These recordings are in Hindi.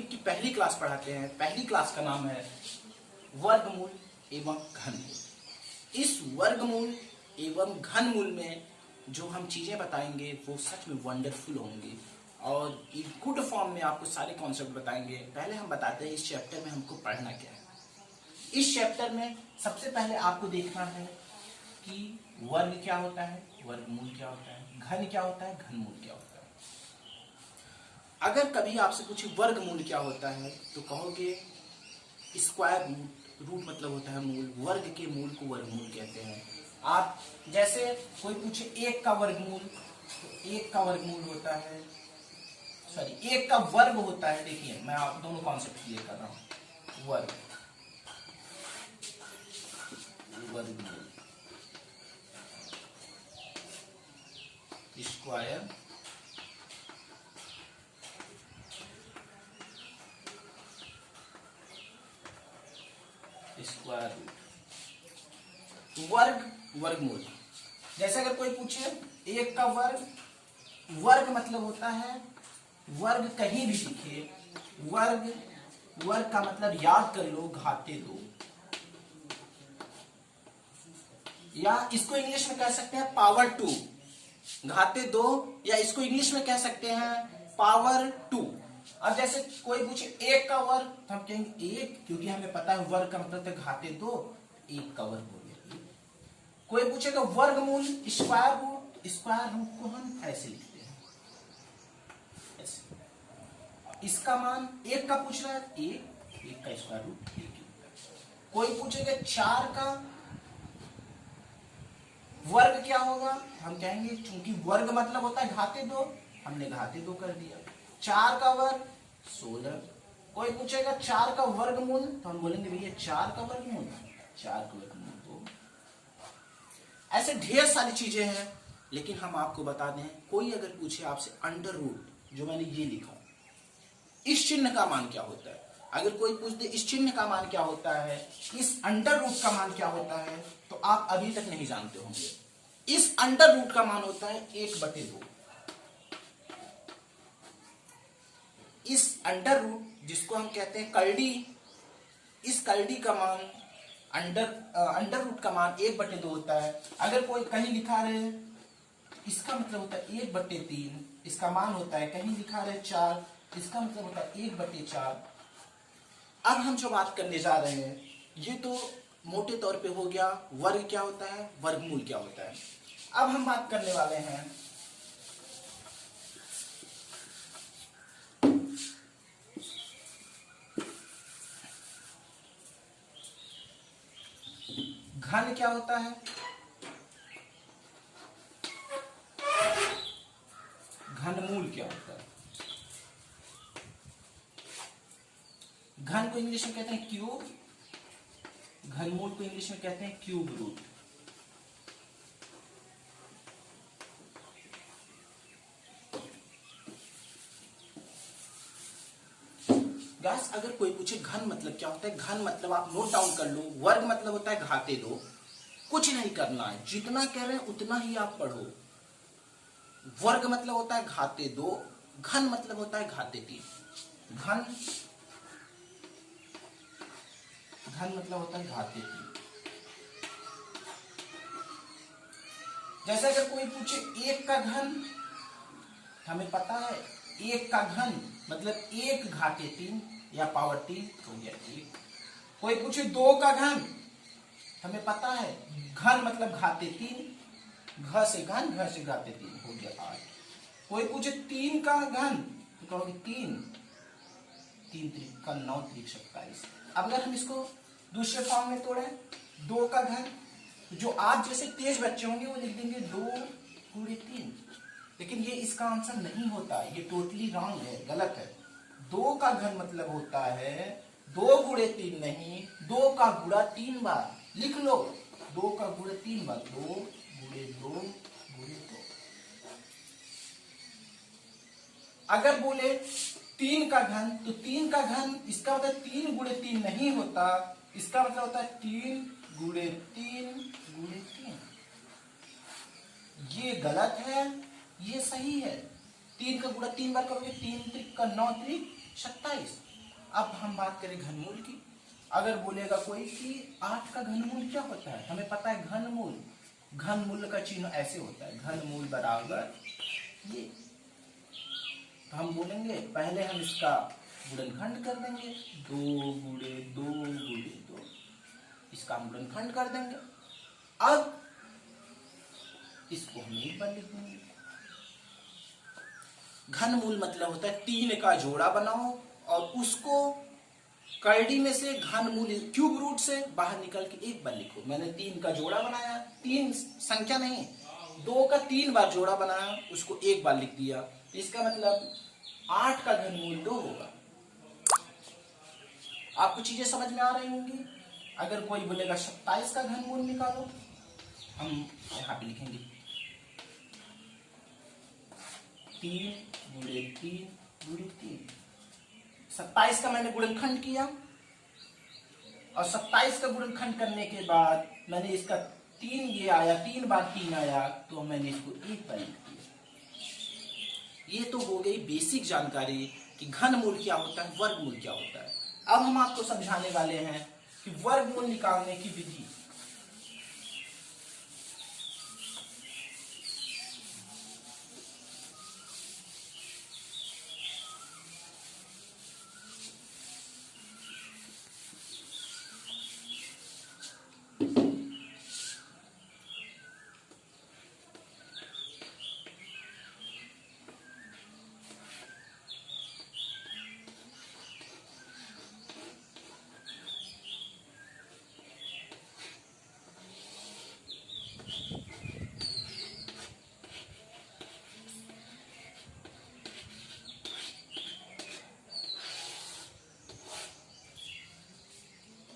गणित की पहली क्लास पढ़ाते हैं। पहली क्लास का नाम है वर्गमूल एवं घनमूल। इस वर्गमूल एवं घनमूल में जो हम चीजें बताएंगे वो सच में वंडरफुल होंगी और एक गुड फॉर्म में आपको सारे कॉन्सेप्ट बताएंगे। पहले हम बताते हैं इस चैप्टर में हमको पढ़ना क्या है। इस चैप्टर में सबसे पहले आपको देखना है कि वर्ग क्या होता है, वर्गमूल क्या होता है, घन क्या होता है, घनमूल क्या होता है। अगर कभी आपसे पूछे वर्गमूल क्या होता है तो कहोगे स्क्वायर रूट। रूट मतलब होता है मूल, वर्ग के मूल को वर्गमूल कहते हैं। आप जैसे कोई पूछे एक का वर्गमूल, तो एक का वर्गमूल होता है, सॉरी एक का वर्ग होता है। देखिए मैं आप दोनों कॉन्सेप्ट क्लियर कर रहा हूं। वर्ग, वर्गमूल, स्क्वायर, स्क्वायर रूट, वर्ग, वर्गमूल। जैसे अगर कोई पूछे एक का वर्ग, वर्ग मतलब होता है वर्ग कहीं भी लिखे, वर्ग, वर्ग का मतलब याद कर लो घाते दो, या इसको इंग्लिश में कह सकते हैं पावर टू, घाते दो, या इसको इंग्लिश में कह सकते हैं पावर टू। अब जैसे कोई पूछे एक का वर्ग तो हम कहेंगे एक, क्योंकि हमें पता है वर्ग का मतलब तो घाते दो, एक का वर्ग हो गया। कोई पूछेगा वर्गमूल, स्क्वायर रूट, स्क्वायर रूट को हम ऐसे लिखते हैं, ऐसे। इसका मान एक का पूछ रहा है, एक का स्क्वायर रूट एक। कोई पूछेगा चार का वर्ग क्या होगा, हम कहेंगे चूंकि वर्ग मतलब होता है घाते दो, हमने घाते दो कर दिया। चार का वर्ग 16। कोई पूछेगा चार का वर्गमूल तो हम बोलेंगे भैया चार का वर्गमूल, चार का वर्गमूल 2। ऐसे ढेर सारी चीजें हैं, लेकिन हम आपको बता दें कोई अगर पूछे आपसे अंडर रूट, जो मैंने ये लिखा, इस चिन्ह का मान क्या होता है, अगर कोई पूछ दे इस चिन्ह का मान क्या होता है, इस अंडर रूट का मान क्या होता है, तो आप अभी तक नहीं जानते होंगे। इस अंडर रूट का मान होता है 1/2। इस अंडर रूट जिसको हम कहते हैं करडी, इस करडी का मान अंडर रूट का मान 1/2 होता है। अगर कोई कहीं लिखा रहे इसका मतलब होता है 1/3, इसका मान होता है, कहीं लिखा रहे 4, इसका मतलब होता है 1/4। अब हम जो बात करने जा रहे हैं ये तो मोटे तौर पे हो गया वर्ग क्या होता है, वर्गमूल क्या होता है। अब हम बात करने वाले हैं घन क्या होता है, घनमूल क्या होता है। घन को इंग्लिश में कहते हैं क्यूब, घनमूल को इंग्लिश में कहते हैं क्यूब रूट। गाइस अगर कोई पूछे घन मतलब क्या होता है, घन मतलब आप नोट डाउन कर लो, वर्ग मतलब होता है घाते दो, कुछ नहीं करना है, जितना कह रहे हैं उतना ही आप पढ़ो। वर्ग मतलब होता है घाते दो, घन मतलब होता है घाते 3। घन, घन मतलब होता है घाते 3। जैसे अगर कोई पूछे एक का घन, हमें पता है एक का घन मतलब 1/3 या पावर 3 हो गया 1। कोई पूछे 2 का घन, हमें पता है घन मतलब घाते 3, घ से घन, घ से घाते 3 हो गया 8। कोई पूछे 3 का घन तो कहोगे 3, 3 3 का 9 3 27। अब अगर हम इसको दूसरे फॉर्म में तोड़े 2 का घन, जो आज जैसे तेज बच्चे होंगे वो लिख देंगे 2×3, लेकिन ये इसका आंसर नहीं होता, ये टोटली रॉन्ग है, गलत है। 2 का घन मतलब होता है 2×3 नहीं, 2 का गुणा 3 बार। लिख लो 2 का गुणा 3 बार, 2×2×2। अगर बोले 3 का घन तो 3 का घन इसका मतलब 3×3 नहीं होता, इसका मतलब होता है 3×3×3। ये गलत है, ये सही है। 3 का गुणा 3 बार करोगे 3 3 का 9 3 27। अब हम बात करें घनमूल की। अगर बोलेगा कोई कि 8 का घनमूल क्या होता है, हमें पता है घनमूल का चिन्ह ऐसे होता है, घनमूल बराबर ये। तो हम बोलेंगे पहले हम इसका गुणनखंड कर देंगे, 2 गुणे 2 गुणे 2, इसका हम गुणनखंड कर देंगे। अब इसको हम एक बार लिख देंगे। घनमूल मतलब होता है 3 का जोड़ा बनाओ और उसको करड़ी में से घनमूल क्यूब रूट से बाहर निकल के एक बार लिखो। मैंने 3 का जोड़ा बनाया, 3 संख्या नहीं, 2 का 3 बार जोड़ा बनाया, उसको एक बार लिख दिया। इसका मतलब 8 का घनमूल 2 होगा। आपको चीजें समझ में आ रही होंगी। अगर कोई बोलेगा 27 का घनमूल निकालो, हम यहां पे लिखेंगे 3 गुणे 3 गुणे 3। 27 का मैंने गुणनखंड किया और 27 का गुणनखंड करने के बाद मैंने इसका 3 ये आया, 3 बार 3 आया, तो मैंने इसको एक बार लिख दिया। ये तो हो गई बेसिक जानकारी कि घनमूल क्या होता है, वर्गमूल क्या होता है। अब हम आपको समझाने वाले हैं कि वर्गमूल निकालने की विधि।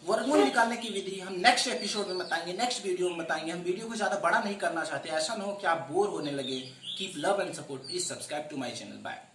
वर्गमूल निकालने की विधि हम नेक्स्ट एपिसोड में बताएंगे, नेक्स्ट वीडियो में बताएंगे। हम वीडियो को ज्यादा बड़ा नहीं करना चाहते, ऐसा ना हो कि आप बोर होने लगे। Keep love and support, please subscribe to my channel. Bye.